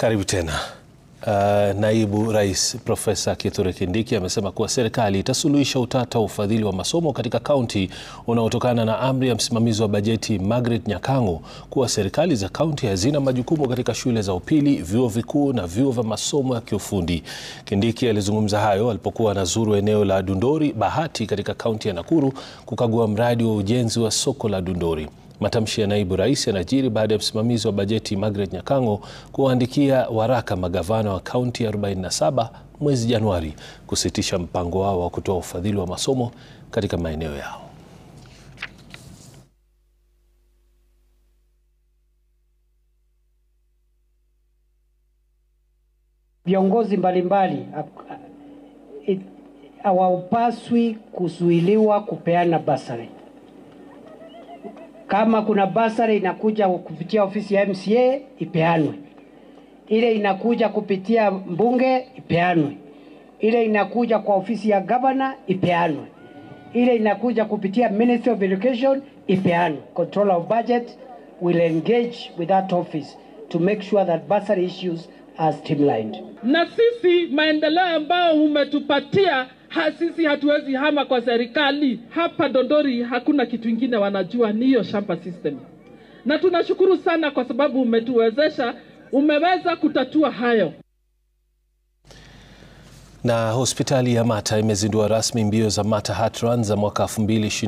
Karibu tena. Naibu Rais Profesa Kithure Kindiki amesema kuwa serikali itasuluhisha utata wa ufadhili wa masomo katika kaunti unaotokana na amri ya msimamizi wa bajeti Margaret Nyakango kuwa serikali za kaunti hazina majukumu katika shule za upili, vyuo vikuu na vyuo vya masomo ya kiufundi. Kindiki alizungumza hayo alipokuwa anazuru eneo la Dundori Bahati katika kaunti ya Nakuru kukagua mradi wa ujenzi wa soko la Dundori. Matamshi ya naibu rais yanajiri baada ya msimamizi wa bajeti Margaret Nyakango kuwaandikia waraka magavana wa kaunti 47 mwezi Januari kusitisha mpango wao wa kutoa ufadhili wa masomo katika maeneo yao. Viongozi mbalimbali hawapaswi kuzuiliwa kupeana basari. Kama kuna basari inakuja kupitia ofisi ya MCA, ipeanwe. Ile inakuja kupitia mbunge, ipeanwe. Ile inakuja kwa ofisi ya governor, ipeanwe. Ile inakuja kupitia Ministry of Education, ipeanwe. Controller of Budget will engage with that office to make sure that basari issues are streamlined. Na sisi maendeleo ambao umetupatia, sisi hatuwezi hama kwa serikali. Hapa Dondori hakuna kitu kingine wanajua, ni hiyo shamba system. Na tunashukuru sana kwa sababu umetuwezesha, umeweza kutatua hayo. Na hospitali ya Mata imezindua rasmi mbio za Mata Heart Run za mwaka 2020.